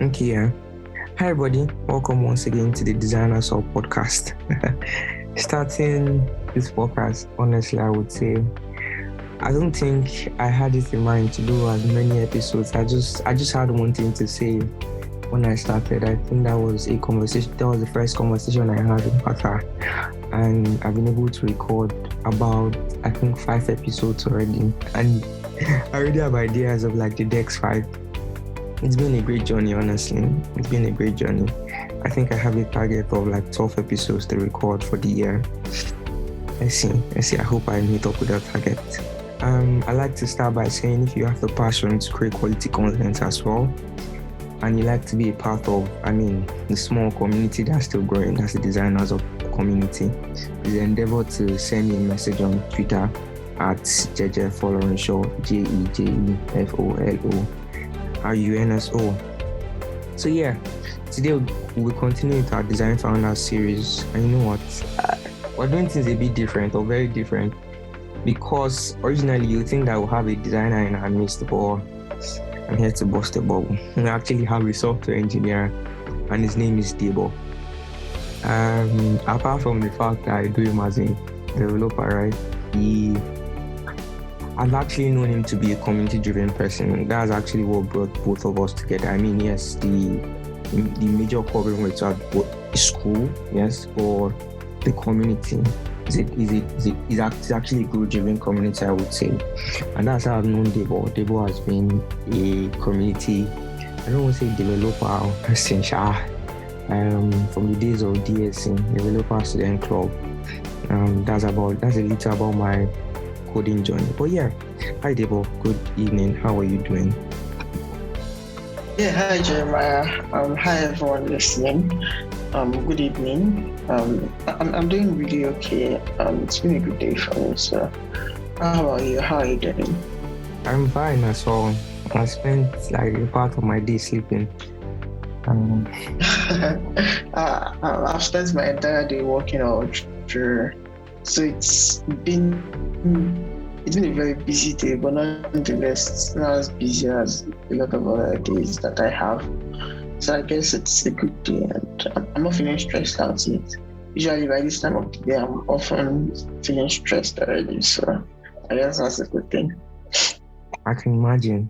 Okay, yeah. Hi, everybody. Welcome once again to the Designers of Podcast. Starting this podcast, honestly, I would say I don't think I had it in mind to do as many episodes. I just had one thing to say when I started. I think that was a conversation. That was the first conversation I had with Pata, and I've been able to record about 5 episodes already, and I already have ideas of like the next 5. It's been a great journey, honestly. It's been a great journey. I think I have a target of like 12 episodes to record for the year. Let's see. I hope I meet up with that target. I like to start by saying if you have the passion to create quality content as well, and you like to be a part of, the small community that's still growing, that's the Designers of community, please endeavor to send me a message on Twitter at JejeFolorunso, JejeFolo. RUNSO. So yeah, today we'll continue with our Design Founders series. And you know what? We're doing things a bit different or very different, because originally you think that we'll have a designer in our midst, but I'm here to bust the bubble. We actually have a software engineer, and his name is Gbadebo. Apart from the fact that I do him as a developer, right? I've actually known him to be a community-driven person. That's actually what brought both of us together. Yes, the major covering was at school, yes, or the community. It's actually a group-driven community, I would say. And that's how I've known Debo. Debo has been a community, I don't want to say developer or person, from the days of DSing, Developer Student Club. That's a little about my coding journey. But yeah, hi Debo, good evening. How are you doing? Yeah, hi Jeremiah. Hi everyone listening. Good evening. I'm doing really okay. It's been a good day for me. So, how about you? How are you doing? I'm fine as well. I spent like a part of my day sleeping. I've spent my entire day working out. So it's been a very busy day, but nonetheless, it's not as busy as a lot of other days that I have. So I guess it's a good day, and I'm not feeling stressed out yet. Usually by this time of the day, I'm often feeling stressed already. So I guess that's a good thing. I can imagine.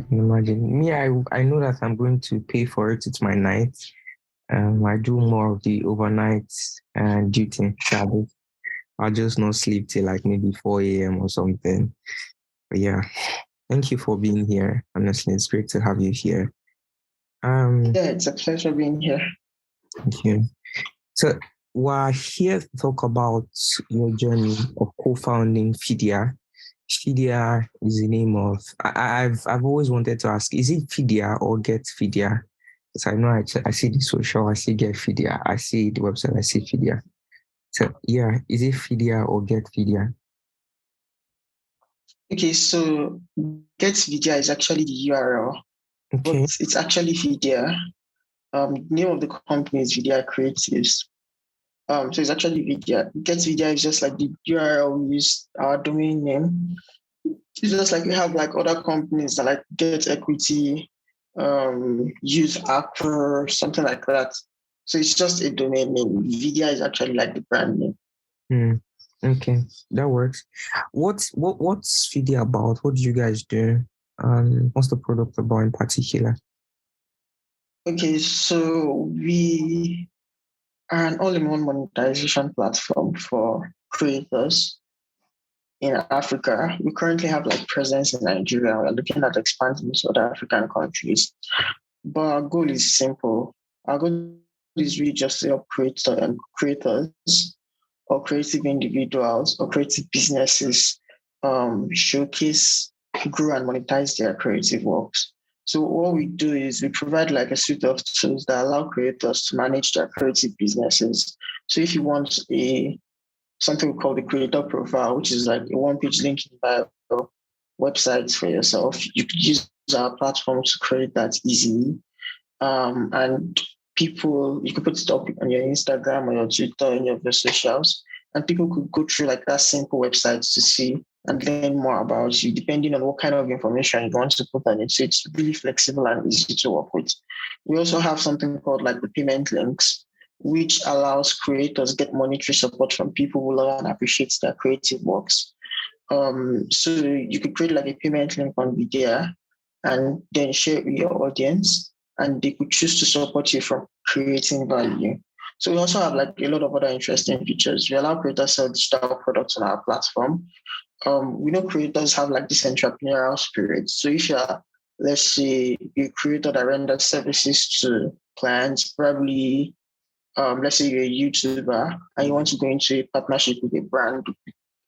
Me, I know that I'm going to pay for it. It's my night. I do more of the overnight duty service. I'll just not sleep till like maybe 4 a.m. or something. But yeah, thank you for being here. Honestly, it's great to have you here. Yeah, it's a pleasure being here. Thank you. So we're here to talk about your journey of co-founding Fidia. Fidia is the name of. I've always wanted to ask: is it Fidia or Get Fidia? Because I know I see the social, I see Get Fidia, I see the website, I see Fidia. So yeah, is it Fidia or Get Fidia? Okay, so Get Fidia is actually the URL, okay. But it's actually Fidia. Name of the company is Fidia Creatives. So it's actually Fidia. Get Fidia is just like the URL we use, our domain name. It's just like we have like other companies that like Get Equity, use Acro, something like that. So it's just a domain name. Fidia is actually like the brand name. Okay, that works. What's Fidia about? What do you guys do? What's the product about in particular? Okay, so we are an all-in-one monetization platform for creators in Africa. We currently have like presence in Nigeria. We're looking at expanding to other African countries. But our goal is simple. Our goal is really just to help creators or creative individuals or creative businesses showcase, grow, and monetize their creative works. So what we do is we provide like a suite of tools that allow creators to manage their creative businesses. So if you want something we call the creator profile, which is like a one-page link in bio websites for yourself, you could use our platform to create that easily. And people, you could put it up on your Instagram or your Twitter, any of your socials, and people could go through like that simple website to see and learn more about you, depending on what kind of information you want to put on it. So it's really flexible and easy to work with. We also have something called like the payment links, which allows creators get monetary support from people who love and appreciate their creative works. So you could create like a payment link on Fidia and then share it with your audience, and they could choose to support you from creating value. So we also have like a lot of other interesting features. We allow creators to sell digital products on our platform. We know creators have like this entrepreneurial spirit. So if you're, let's say, a creator that renders services to clients, probably let's say you're a YouTuber and you want to go into a partnership with a brand,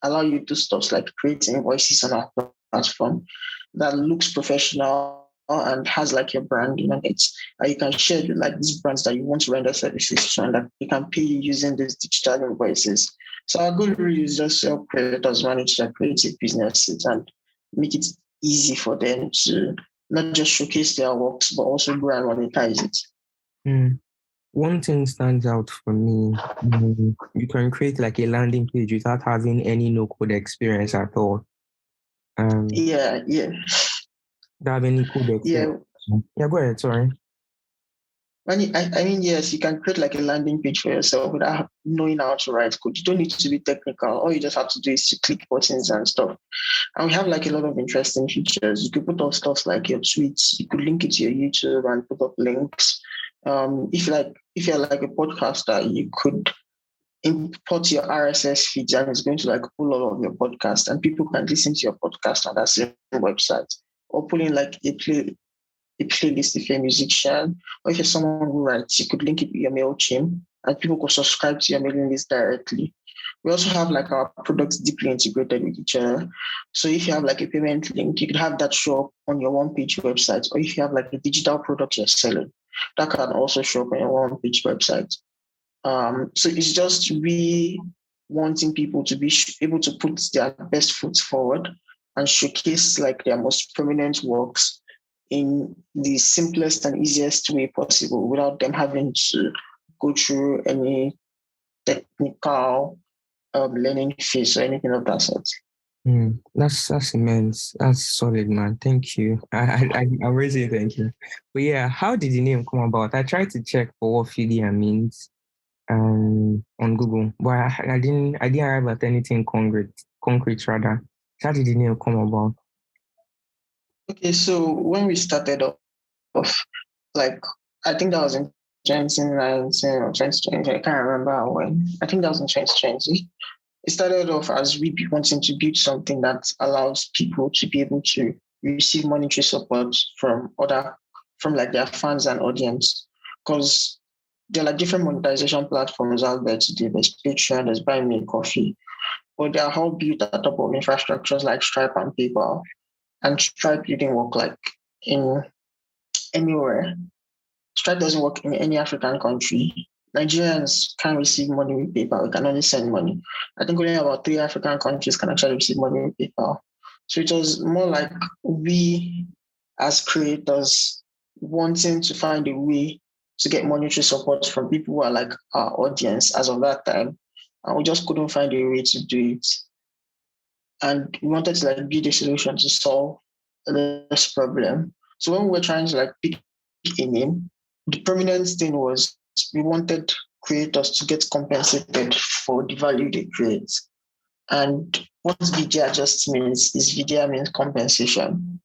allow you to stuff like create invoices on our platform that looks professional and has like your branding on it. And you can share with like these brands that you want to render services to, and that they can pay you using these digital invoices. So our goal really is just to help creators manage their creative businesses and make it easy for them to not just showcase their works, but also grow and monetize it. Mm. One thing stands out for me. You can create like a landing page without having any no-code experience at all. Yeah. Don't have any code Yeah. experience. Yeah, go ahead. Sorry. I mean, yes, you can create like a landing page for yourself without knowing how to write code. You don't need to be technical. All you just have to do is to click buttons and stuff. And we have like a lot of interesting features. You could put up stuff like your tweets. You could link it to your YouTube and put up links. If you're like a podcaster, you could import your RSS feeds and it's going to like pull all of your podcast, and people can listen to your podcast on that same website, or pull in like a playlist if you're a musician, or if you're someone who writes, you could link it with your MailChimp and people could subscribe to your mailing list directly. We also have like our products deeply integrated with each other. So if you have like a payment link, you could have that show up on your one-page website, or if you have like a digital product you're selling, that can also show up on your one-page website. So it's just we wanting people to be able to put their best foot forward and showcase like their most prominent works in the simplest and easiest way possible without them having to go through any technical learning phase or anything of that sort. That's immense. That's solid, man. Thank you. I really say thank you. But yeah, how did the name come about? I tried to check for what Fidia means on Google, but I didn't arrive at anything concrete rather. How did the name come about? Okay, so when we started off, like I think that was in 2019 or 2020, I can't remember when. I think that was in 2020. It started off as we wanting to build something that allows people to be able to receive monetary support from like their fans and audience. Because there are like different monetization platforms out there today. There's Patreon, there's Buy Me a Coffee, but they are all built at top of infrastructures like Stripe and PayPal. And Stripe didn't work like in anywhere. Stripe doesn't work in any African country. Nigerians can't receive money with PayPal. We can only send money. I think only about 3 African countries can actually receive money with PayPal. So it was more like we, as creators, wanting to find a way to get monetary support from people who are like our audience as of that time. And we just couldn't find a way to do it. And we wanted to like build a solution to solve this problem. So when we were trying to like pick a name, the prominent thing was we wanted creators to get compensated for the value they create. And what Vidya just means is Vidya means compensation,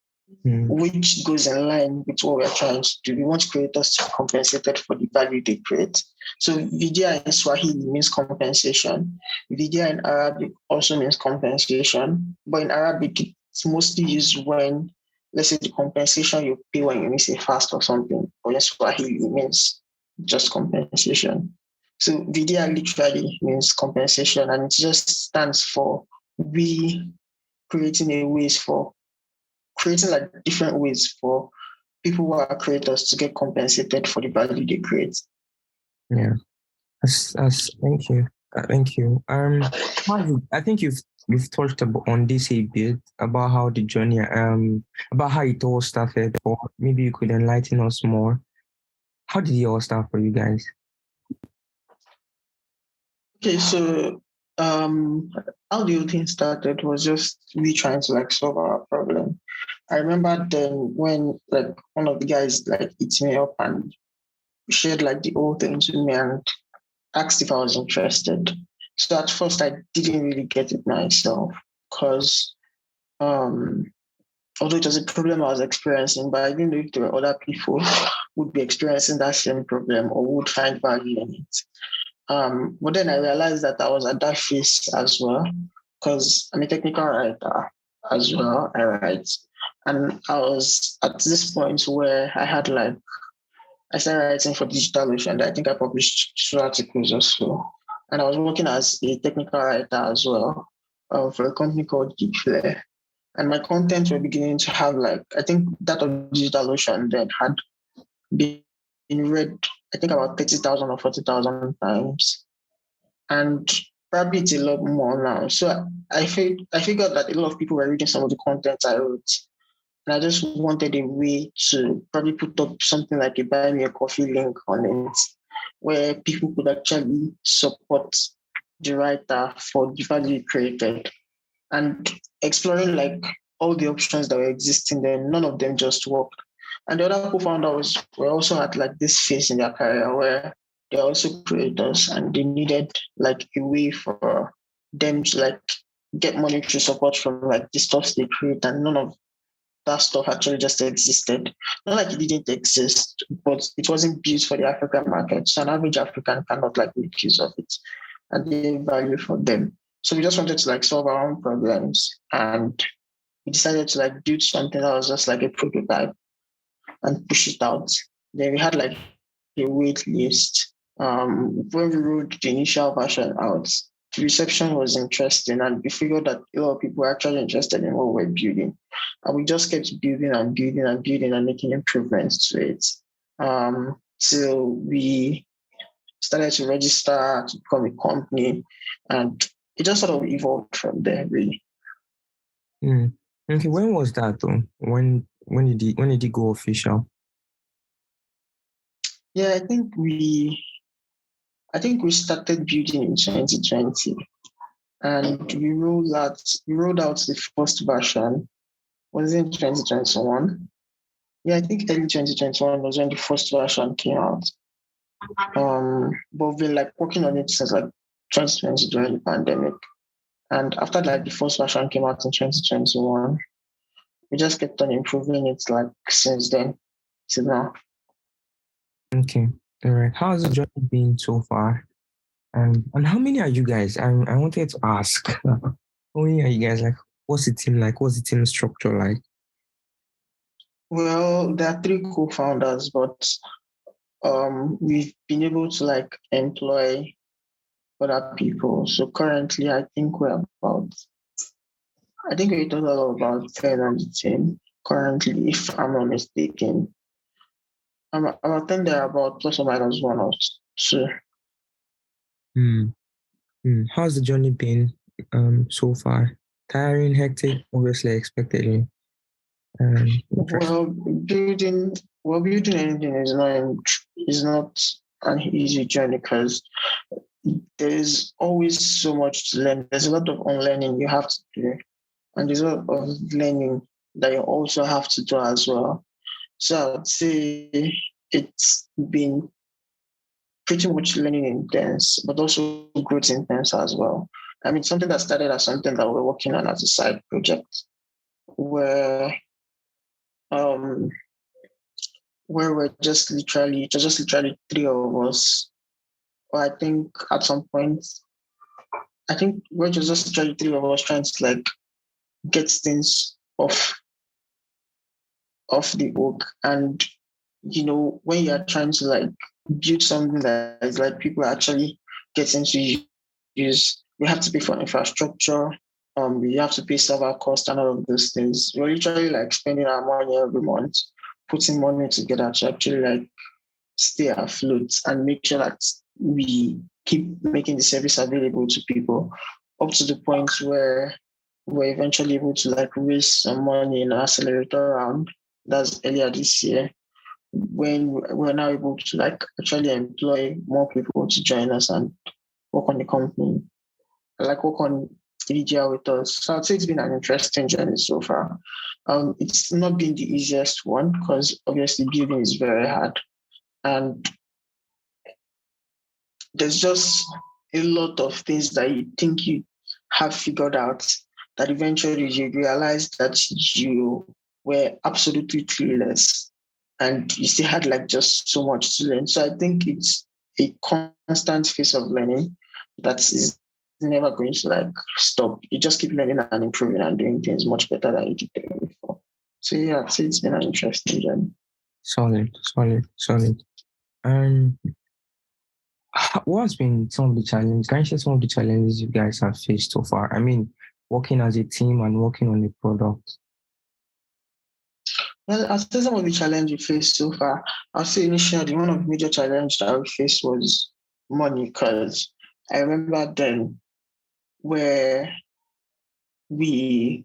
which goes in line with what we're trying to do. We want creators to be compensated for the value they create. So Vidya in Swahili means compensation. Vidya in Arabic also means compensation, but in Arabic it's mostly used when, let's say, the compensation you pay when you miss a fast or something, or in Swahili it means just compensation. So Vidya literally means compensation, and it just stands for we creating a ways for creating like different ways for people who are creators to get compensated for the value they create. Yeah. Thank you. Thank you. I think you've touched on this a bit about how the journey, about how it all started, or maybe you could enlighten us more. How did it all start for you guys? Okay, so how the whole thing started was just we trying to like solve our problem. I remember then when like one of the guys like hit me up and shared like the whole thing to me and asked if I was interested. So at first I didn't really get it myself because um although it was a problem I was experiencing, but I didn't know if there were other people who would be experiencing that same problem or would find value in it. But then I realized that I was at that phase as well, because I'm a technical writer as well. I write. And I was at this point where I started writing for DigitalOcean. I think I published 2 articles or so. And I was working as a technical writer as well for a company called Geekflare. And my content were beginning to have I think that of DigitalOcean then had been read, I think about 30,000 or 40,000 times. And probably it's a lot more now. So I figured that a lot of people were reading some of the content I wrote. And I just wanted a way to probably put up something like a buy me a coffee link on it, where people could actually support the writer for the value he created. And exploring all the options that were existing there, none of them just worked. And the other co-founders were also at this phase in their career where they're also creators and they needed a way for them to get monetary support from the stuff they create, and none of that stuff actually just existed. Not like it didn't exist, but it wasn't built for the African market. So an average African cannot make use of it and the value for them. So we just wanted to solve our own problems, and we decided to build something that was just a prototype and push it out. Then we had a wait list. When we rolled the initial version out, the reception was interesting, and we figured that a lot of people were actually interested in what we're building. And we just kept building and building and building and making improvements to it. Till we started to register to become a company, and it just sort of evolved from there, really. Okay, when was that though? When did it go official? Yeah, I think we started building in 2020, and we rolled out the first version. Was it in 2021? Yeah, I think early 2021 was when the first version came out. But we've been working on it since 2020 during the pandemic. And after the first version came out in 2021, we just kept on improving it since then to now. Okay. All right. How's the journey been so far? And how many are you guys? I wanted to ask. How many are you guys? What's the team like? What's the team structure like? Well, there are 3 co-founders, but we've been able to employ other people. So currently, I think we're a total of about 10 on the team currently, if I'm not mistaken. I think there are about plus or minus 1 or 2. How's the journey been so far? Tiring, hectic, obviously expectedly. Well, building anything is not an easy journey because there's always so much to learn. There's a lot of unlearning you have to do, and there's a lot of learning that you also have to do as well. So I'd say it's been pretty much learning intense, but also growth intense as well. I mean, something that started as something that we're working on as a side project, where um where we're just literally 3 of us. Or I think at some point, I think we're just literally 3 of us trying to get things off the hook. And when you're trying to build something that is people actually getting to use, we have to pay for infrastructure. We have to pay server cost and all of those things. We're literally spending our money every month, putting money together to actually stay afloat and make sure that we keep making the service available to people, up to the point where we're eventually able to raise some money in an accelerator round. That's earlier this year, when we're now able to actually employ more people to join us and work on the company like work on Fidia with us. So I'd say it's been an interesting journey so far. It's not been the easiest one because obviously building is very hard, and there's just a lot of things that you think you have figured out that eventually you realize that you were absolutely clueless and you still had like just so much to learn. So I think it's a constant phase of learning that is never going to like stop. You just keep learning and improving and doing things much better than you did before. So yeah, I'd say it's been an interesting journey. Solid. And what's been some of the challenges? Can you share some of the challenges you guys have faced so far? I mean, working as a team and working on a product. Well, I'll say some of the challenges we faced so far. I'll say initially one of the major challenges that we faced was money because I remember then where we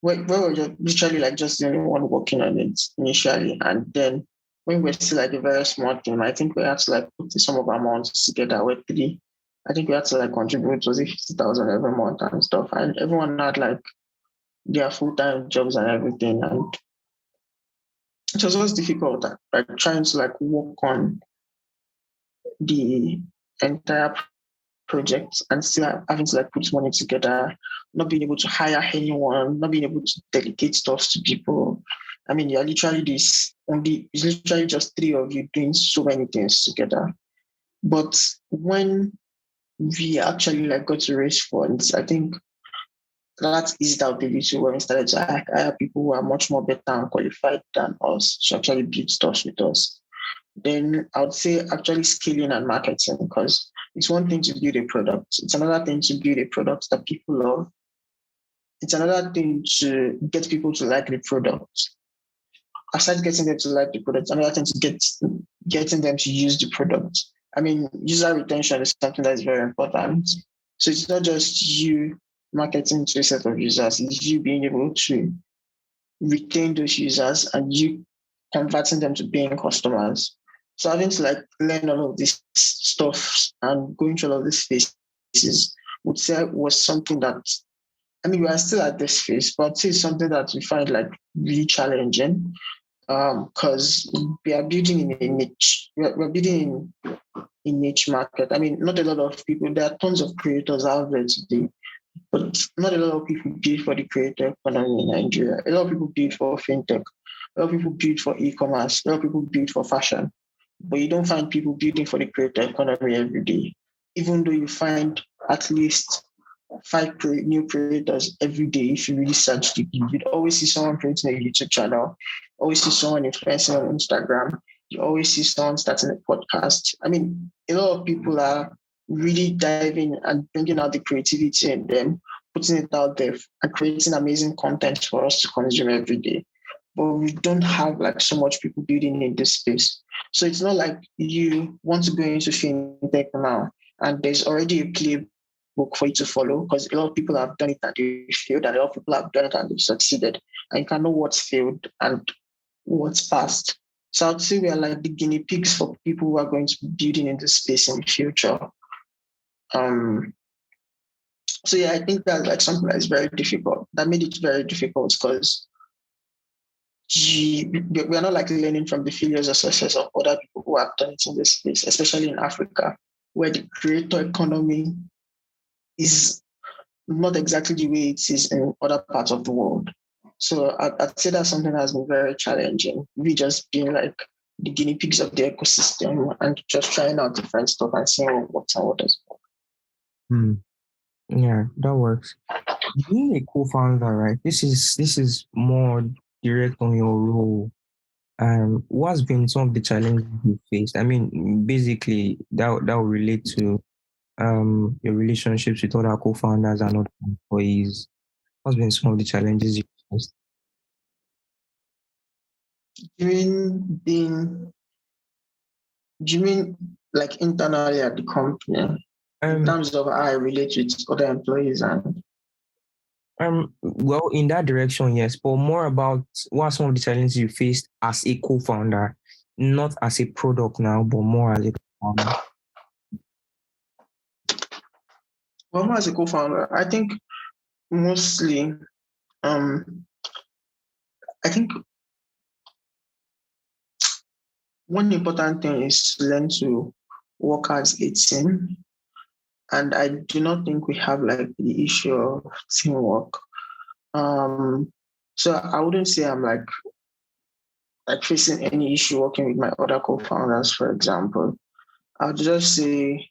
we were just literally like just the only one working on it initially. And then when we were still like a very small team, I think we had to like put some of our amounts together with three. I think we had to like contribute, was it 50,000 every month and stuff. And everyone had like their full-time jobs and everything. And it was always difficult, like trying to like work on the entire project and still having to like put money together, not being able to hire anyone, not being able to delegate stuff to people. I mean, you're literally it's literally just three of you doing so many things together. But when we actually like got to raise funds, I think that eased out a little when we started to hire people who are much more better and qualified than us to actually build stuff with us. Then I would say actually scaling and marketing because it's one thing to build a product. It's another thing to build a product that people love. It's another thing to get people to like the product. Aside getting them to like the product, another thing to getting them to use the product. I mean, user retention is something that is very important. So it's not just you marketing to a set of users, it's you being able to retain those users and you converting them to paying customers. So having to like learn all of this stuff and going through all of these phases would say was something that I mean we are still at this phase, but it's something that we find like really challenging because we are building in a niche. We're building in niche market. I mean, not a lot of people. There are tons of creators out there today, but not a lot of people build for the creator economy in Nigeria. A lot of people build for fintech. A lot of people build for e-commerce. A lot of people build for fashion. But you don't find people building for the creator economy every day. Even though you find at least five new creators every day, if you really search deep, you'd always see someone creating a YouTube channel, always see someone influencing on Instagram, you always see someone starting a podcast. I mean, a lot of people are really diving and bringing out the creativity in them, putting it out there and creating amazing content for us to consume every day. But we don't have like so much people building in this space. So it's not like you want to go into fintech now and there's already a playbook for you to follow because a lot of people have done it and they failed and a lot of people have done it and they've succeeded. And you can know what's failed and what's passed. So I'd say we are like the guinea pigs for people who are going to be building in this space in the future. So yeah, I think that's like something that is very difficult. That made it very difficult because we are not like learning from the failures or success of other people who have done it in this space, especially in Africa, where the creator economy is not exactly the way it is in other parts of the world. So I'd say that's something that has been very challenging. We just being like the guinea pigs of the ecosystem and just trying out different stuff and seeing what works and what doesn't work. Yeah, that works. Being a co-founder, right? This is more direct on your role. What's been some of the challenges you faced? I mean, basically that will relate to your relationships with other co-founders and other employees. What's been some of the challenges you faced? Do you mean like internally at the company in Um, terms of how I relate with other employees and well, in that direction, yes, but more about what are some of the challenges you faced as a co-founder, not as a product now, but more as a co-founder. as a co-founder, I think mostly, I think one important thing is to learn to work as a team. And I do not think we have like the issue of teamwork. So I wouldn't say I'm like facing any issue working with my other co-founders, for example. I would just say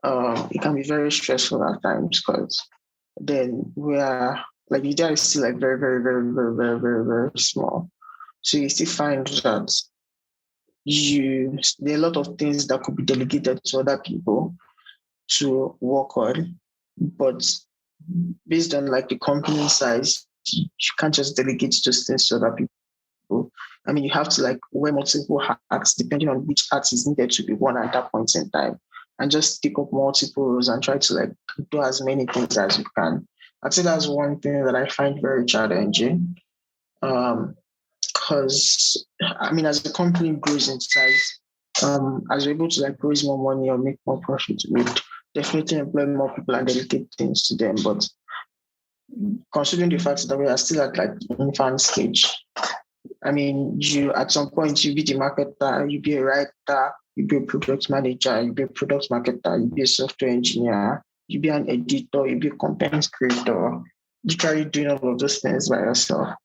it can be very stressful at times because then we are like the data is still like very, very, very, very, very, very, very small. So you still find that there are a lot of things that could be delegated to other people to work on, but based on like the company size, you can't just delegate those things to other people. I mean, you have to like wear multiple hats depending on which hat is needed to be worn at that point in time, and just take up multiple roles and try to like do as many things as you can. I'd say that's one thing that I find very challenging. Because I mean, as the company grows in size, as you're able to like raise more money or make more profit, we'd definitely employ more people and dedicate things to them. But considering the fact that we are still at like infant stage, I mean, you at some point you be the marketer, you be a writer, you be a product manager, you be a product marketer, you be a software engineer, you be an editor, you be a content creator. Literally doing all of those things by yourself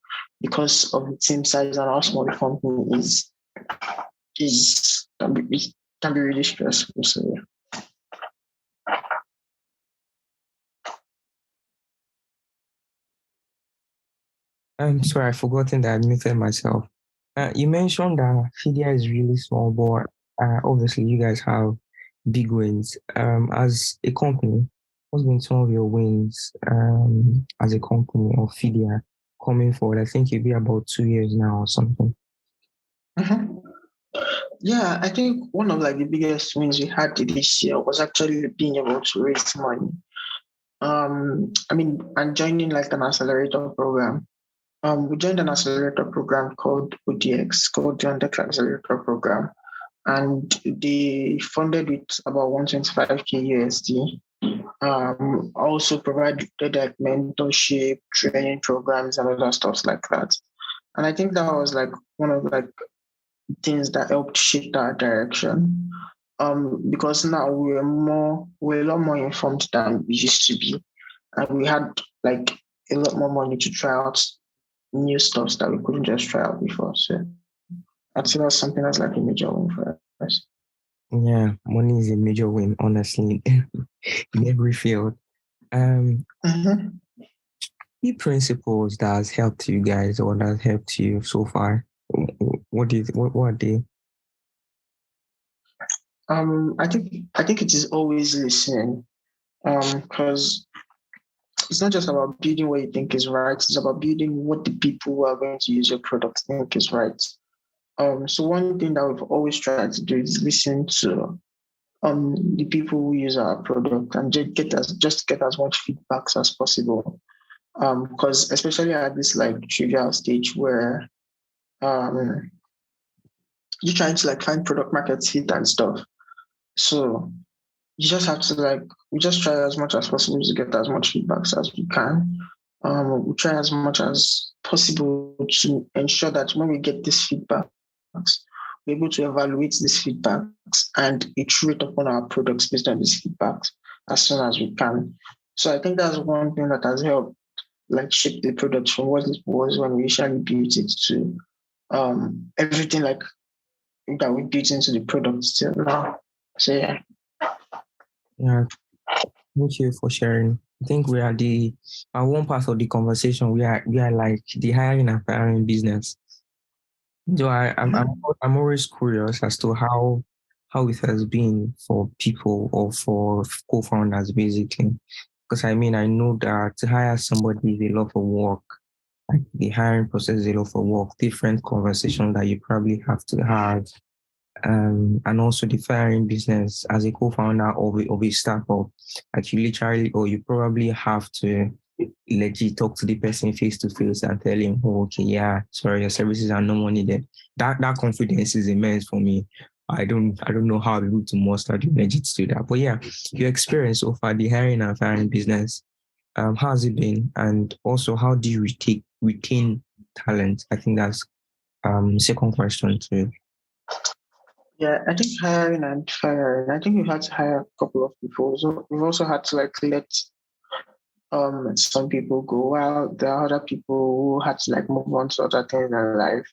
because of the team size and how small the company is can be really stressful. So yeah. I'm sorry, I've forgotten that I muted myself. You mentioned that Fidia is really small, but obviously you guys have big wins. As a company, what's been some of your wins as a company or Fidia coming forward? I think it'll be about 2 years now or something. Mm-hmm. Yeah, I think one of like the biggest wins we had this year was actually being able to raise money. I mean, and joining like an accelerator program. We joined an accelerator program called ODX, called the Underclass Accelerator Program, and they funded with about 125K USD. Also provided like mentorship, training programs, and other stuff like that. And I think that was like one of like things that helped shape that direction. Because now we're a lot more informed than we used to be, and we had like a lot more money to try out new stuff that we couldn't just try out before. So I'd say that's something that's like a major win for us. Yeah, money is a major win, honestly, in every field. Mm-hmm. Key principles that has helped you guys or that has helped you so far. What are they? I think it is always listening. Because it's not just about building what you think is right, it's about building what the people who are going to use your product think is right. So one thing that we've always tried to do is listen to the people who use our product and just get as much feedbacks as possible. Because especially at this like trivial stage where um you're trying to like find product market fit and stuff. So you just have to like we just try as much as possible to get as much feedbacks as we can. We try as much as possible to ensure that when we get these feedbacks, we're able to evaluate these feedbacks and iterate upon our products based on these feedbacks as soon as we can. So I think that's one thing that has helped like shape the product from what it was when we initially built it to everything like that we built into the product till now. So yeah. Yeah, thank you for sharing. I think we are the one part of the conversation. We are like the hiring and firing business. So I'm always curious as to how it has been for people or for co-founders basically. Because I mean I know that to hire somebody is a lot of work. Like the hiring process is a lot of work, different conversations that you probably have to have. And also the firing business as a co-founder of a startup, like you literally or you probably have to legit talk to the person face to face and tell him, oh, okay, yeah, sorry, your services are no more needed. That confidence is immense for me. I don't know how I'm able to muster the energy to do that. But yeah, your experience so far, the hiring and firing business, how has it been? And also, how do you retain talent? I think that's second question too. Yeah, I think hiring and firing. I think we've had to hire a couple of people. So we've also had to like let some people go, while there are other people who had to like move on to other things in life.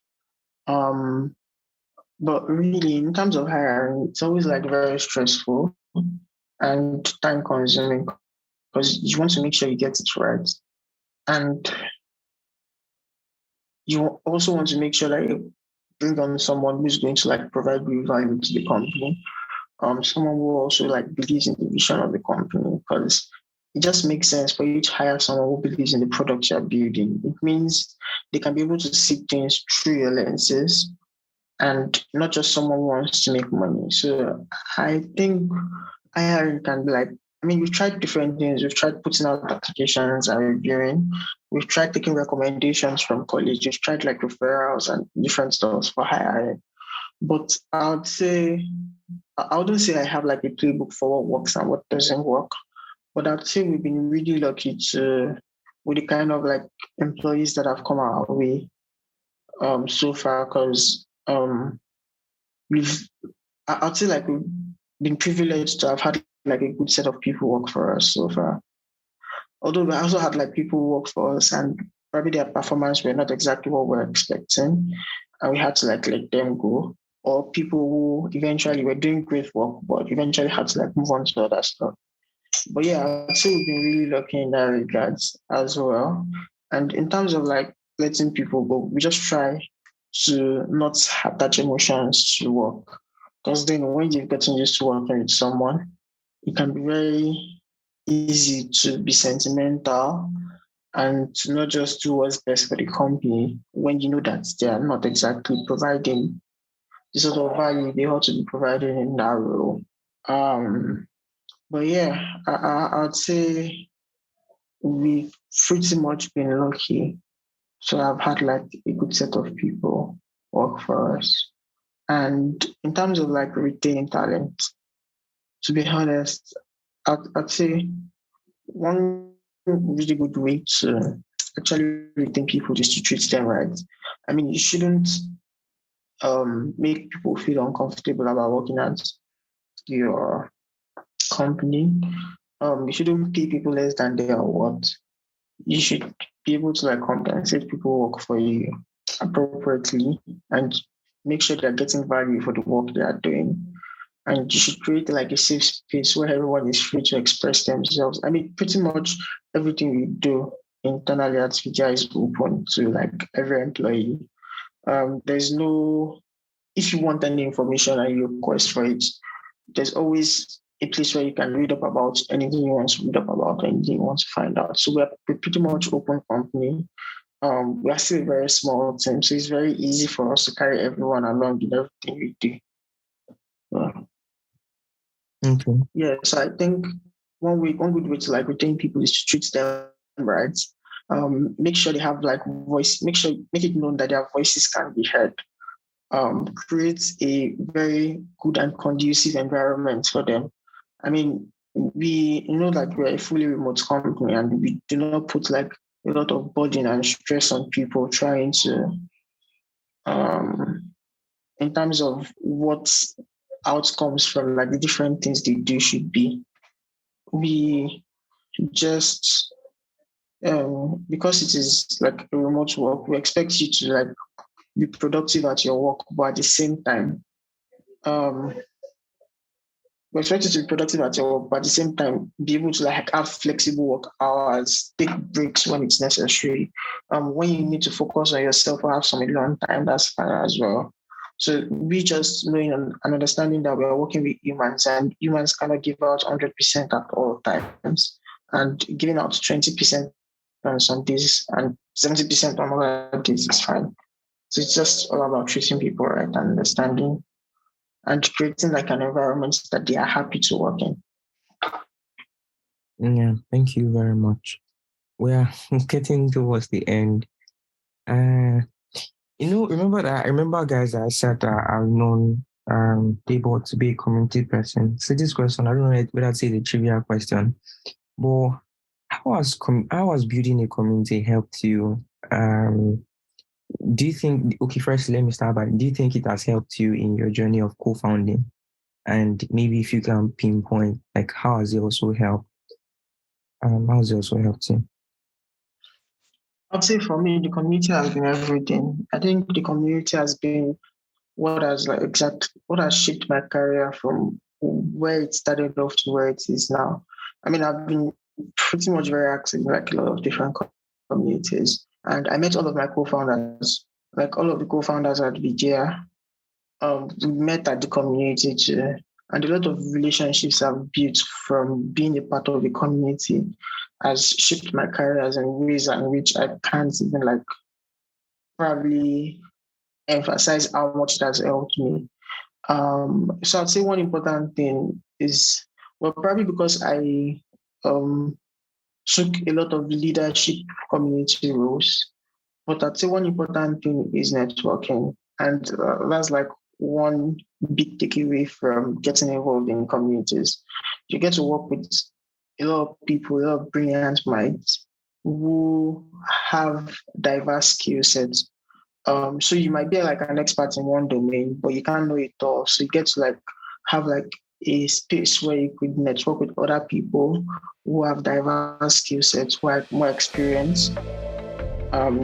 Um, but really, in terms of hiring, it's always like very stressful and time consuming because you want to make sure you get it right. And you also want to make sure that you bring on someone who's going to like provide real value to the company. Someone who also like believes in the vision of the company because it just makes sense for you to hire someone who believes in the product you're building. It means they can be able to see things through your lenses and not just someone who wants to make money. So I think hiring can be like, I mean, we've tried different things. We've tried putting out applications and reviewing. We've tried taking recommendations from colleagues. We've tried like referrals and different stuff for hiring. But I wouldn't say I have like a playbook for what works and what doesn't work. But I'd say we've been really lucky to with the kind of like employees that have come our way so far because we've I'd say like we've been privileged to have had like a good set of people work for us so far. Although we also had like people who work for us and probably their performance were not exactly what we're expecting. And we had to like let them go. Or people who eventually were doing great work, but eventually had to like move on to other stuff. But yeah, I'd say we've been really lucky in that regards as well. And in terms of like letting people go, we just try to not attach emotions to work. Because then when you've gotten used to working with someone, it can be very easy to be sentimental and to not just do what's best for the company when you know that they are not exactly providing the sort of value they ought to be providing in that role. Um, but yeah, I'd say we've pretty much been lucky. So I've had like a good set of people work for us. And in terms of like retaining talent, to be honest, I'd say one really good way to actually retain people is to treat them right. I mean, you shouldn't make people feel uncomfortable about working at your company. You shouldn't pay people less than they are worth. You should be able to like compensate people who work for you appropriately and make sure they're getting value for the work they are doing. And you should create like a safe space where everyone is free to express themselves. I mean, pretty much everything we do internally at Fidia is open to like every employee. There's no, if you want any information and you request for it, there's always a place where you can read up about anything you want to read up about, anything you want to find out. So we're pretty much open company. We are still a very small team, so it's very easy for us to carry everyone along in everything we do. Yeah. Okay. Yeah, so I think one good way to like retain people is to treat them right. Make sure they have like voice. Make it known that their voices can be heard. Create a very good and conducive environment for them. I mean, we you know like we're a fully remote company and we do not put like a lot of burden and stress on people trying to in terms of what outcomes from like the different things they do should be. We just because it is like a remote work, we expect you to like be productive at your work, but at the same time, um, we expect you to be productive at your work, but at the same time, be able to like have flexible work hours, take breaks when it's necessary. When you need to focus on yourself or have some alone time, that's fine as well. So we just knowing and understanding that we are working with humans and humans cannot give out 100% at all times. And giving out 20% on some days and 70% on other days is fine. So it's just all about treating people right and understanding and creating like an environment that they are happy to work in. Yeah, thank you very much. We're getting towards the end. Remember that I remember guys that I said that I've known Debo, to be a community person? So this question, I don't know whether I'd say the trivia question, but how has building a community helped you? Do you think, okay, first let me start by, do you think it has helped you in your journey of co-founding? And maybe if you can pinpoint, like, how has it also helped? How has it also helped you? I'd say for me, the community has been everything. I think the community has been what has shaped my career from where it started off to where it is now. I mean, I've been pretty much very active in like a lot of different communities, and I met all of my co-founders, like all of the co-founders at Fidia. We met at the community too, and a lot of relationships I've built from being a part of the community has shaped my careers in ways in which I can't even like probably emphasize how much it has helped me. So I'd say one important thing is, well, probably because I um, took a lot of leadership community roles, but I'd say one important thing is networking. And that's like one big takeaway from getting involved in communities. You get to work with a lot of people, a lot of brilliant minds who have diverse skill sets. So you might be like an expert in one domain, but you can't know it all. So you get to like have like a space where you could network with other people who have diverse skill sets, who have more experience.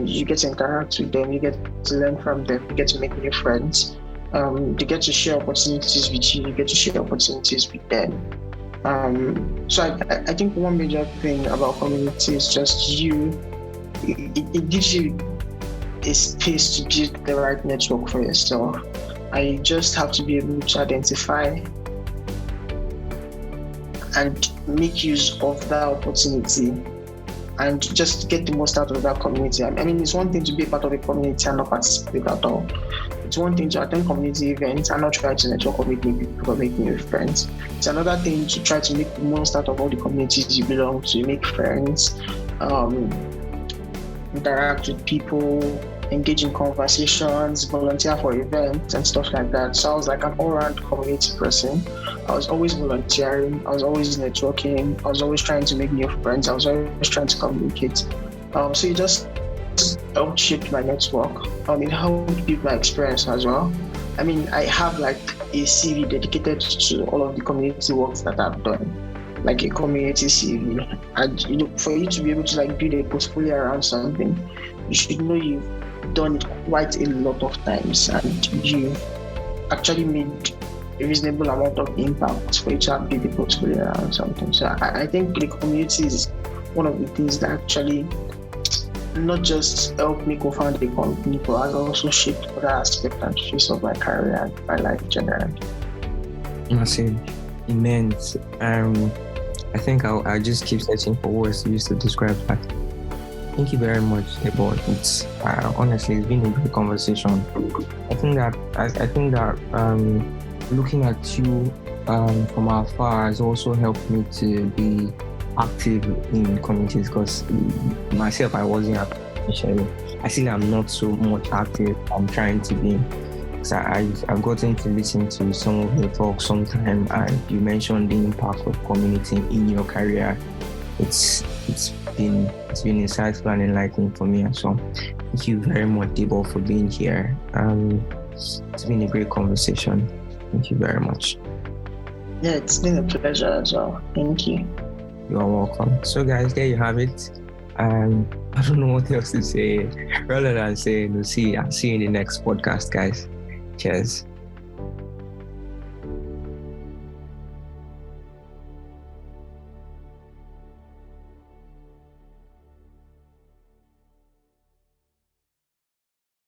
You get to interact with them, you get to learn from them, you get to make new friends. They get to share opportunities with you, you get to share opportunities with them. So I think one major thing about community is just it gives you a space to build the right network for yourself. I just have to be able to identify and make use of that opportunity and just get the most out of that community. I mean, it's one thing to be a part of a community and not participate at all. It's one thing to attend community events and not try to network or make new people or make new friends. It's another thing to try to make the most out of all the communities you belong to, make friends, interact with people, engage in conversations, volunteer for events and stuff like that. So I was like an all-round community person. I was always volunteering, I was always networking, I was always trying to make new friends, I was always trying to communicate. So it just helped shape my network. It helped build my experience as well. I mean, I have like a CV dedicated to all of the community works that I've done, like a community CV. And for you to be able to like build a portfolio around something, you should know you've done it quite a lot of times and you've actually made a reasonable amount of impact for you to have built a portfolio around something. So I think the community is one of the things that actually not just helped me co-found the company, but has also shaped other aspects and phase of my career and my life generally. Massive, immense. I think I'll just keep searching for words to use to describe that. Thank you very much, Debo. It's honestly, it's been a great conversation. I think that looking at you from afar has also helped me to be active in communities, because myself, I wasn't active initially. I feel I'm not so much active. I'm trying to be. So I've gotten to listen to some of your talks sometime, and you mentioned the impact of community in your career. It's been insightful and enlightening for me as well. Thank you very much, Debo, for being here. It's been a great conversation. Thank you very much. Yeah, it's been a pleasure as well. Thank you. You are welcome. So guys, there you have it. I don't know what else to say rather than saying I'll see you in the next podcast, guys. Cheers.